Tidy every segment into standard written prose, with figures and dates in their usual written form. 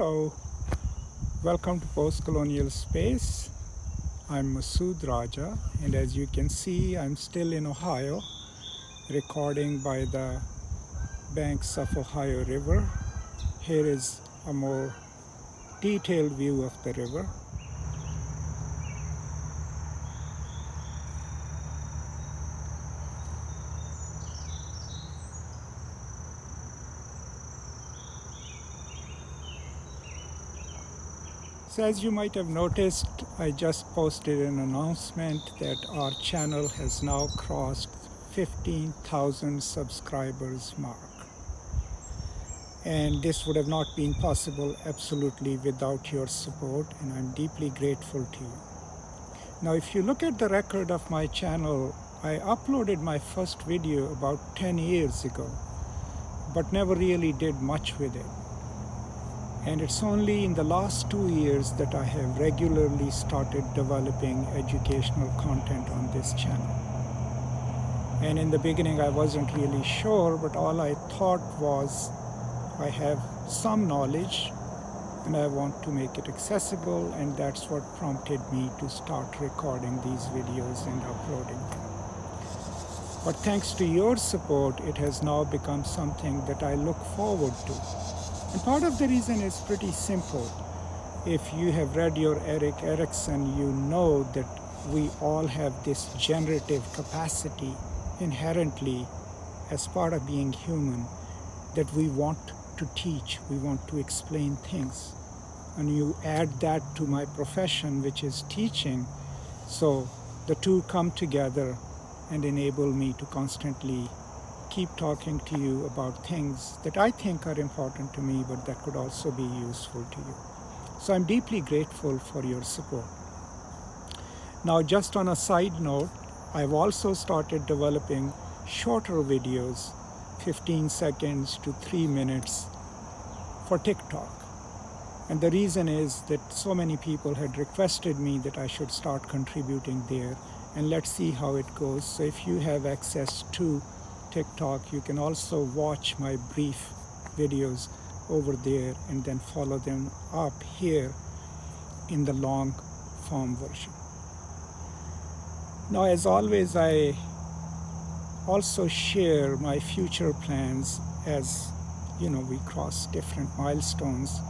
Hello, welcome to Postcolonial Space. I'm Masood Raja, and as you can see, I'm still in Ohio, recording by the banks of Ohio River. Here is a more detailed view of the river. So as you might have noticed, I just posted an announcement that our channel has now crossed 15,000 subscribers mark. And this would have not been possible absolutely without your support, and I'm deeply grateful to you. Now, if you look at the record of my channel, I uploaded my first video about 10 years ago, but never really did much with it. And it's only in the last 2 years that I have regularly started developing educational content on this channel. And in the beginning, I wasn't really sure, but all I thought was, I have some knowledge and I want to make it accessible, and that's what prompted me to start recording these videos and uploading them. But thanks to your support, it has now become something that I look forward to. And part of the reason is pretty simple. If you have read your Erik Erikson, you know that we all have this generative capacity inherently as part of being human, that we want to teach, we want to explain things. And you add that to my profession, which is teaching, so the two come together and enable me to constantly keep talking to you about things that I think are important to me, but that could also be useful to you. So I'm deeply grateful for your support. Now, just on a side note, I've also started developing shorter videos, 15 seconds to 3 minutes, for TikTok. And the reason is that so many people had requested me that I should start contributing there, and let's see how it goes. So if you have access to TikTok, you can also watch my brief videos over there and then follow them up here in the long form version. Now, as always, I also share my future plans as we cross different milestones.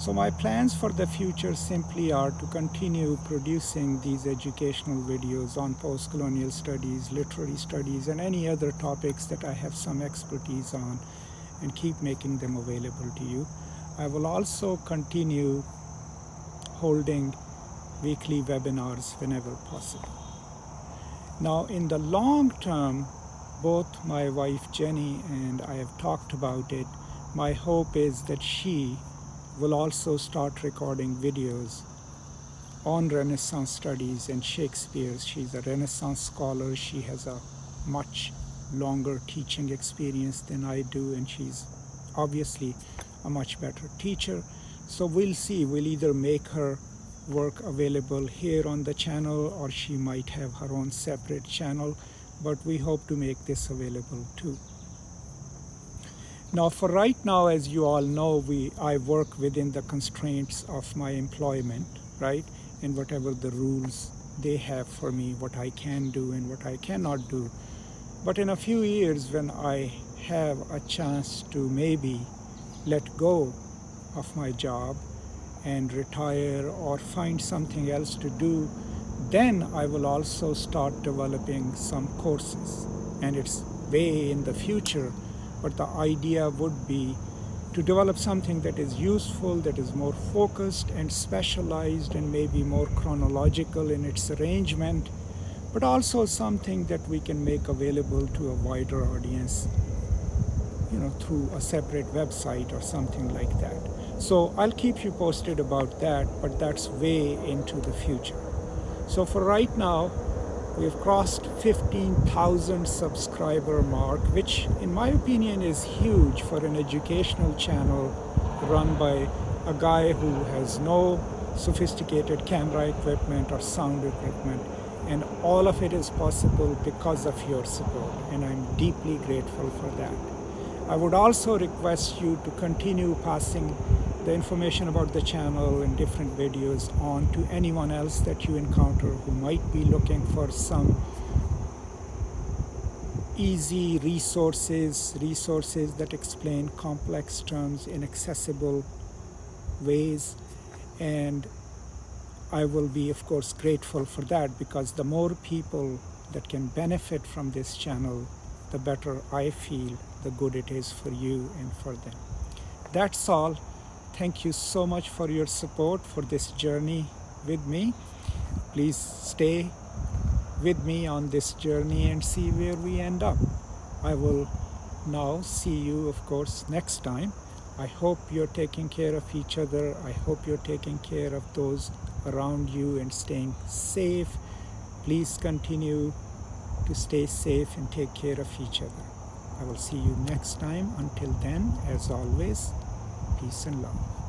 So my plans for the future simply are to continue producing these educational videos on post-colonial studies, literary studies, and any other topics that I have some expertise on, and keep making them available to you. I will also continue holding weekly webinars whenever possible. Now, in the long term, both my wife Jenny and I have talked about it. My hope is that she will also start recording videos on Renaissance studies and Shakespeare. She's a Renaissance scholar. She has a much longer teaching experience than I do, and she's obviously a much better teacher. So we'll see. We'll either make her work available here on the channel, or she might have her own separate channel, but we hope to make this available too. Now, for right now, as you all know, I work within the constraints of my employment, right? And whatever the rules they have for me, what I can do and what I cannot do. But in a few years, when I have a chance to maybe let go of my job and retire or find something else to do, then I will also start developing some courses. And it's way in the future, but the idea would be to develop something that is useful, that is more focused and specialized and maybe more chronological in its arrangement, but also something that we can make available to a wider audience, through a separate website or something like that. So I'll keep you posted about that, but that's way into the future. So for right now, we've crossed 15,000 subscriber mark, which in my opinion is huge for an educational channel run by a guy who has no sophisticated camera equipment or sound equipment. And all of it is possible because of your support, and I'm deeply grateful for that. I would also request you to continue passing the information about the channel and different videos on to anyone else that you encounter who might be looking for some easy resources that explain complex terms in accessible ways. And I will be, of course, grateful for that, because the more people that can benefit from this channel, the better I feel, the good it is for you and for them. That's all. Thank you so much for your support for this journey with me. Please stay with me on this journey and see where we end up. I will now see you, of course, next time. I hope you're taking care of each other. I hope you're taking care of those around you and staying safe. Please continue to stay safe and take care of each other. I will see you next time. Until then, as always, peace and love.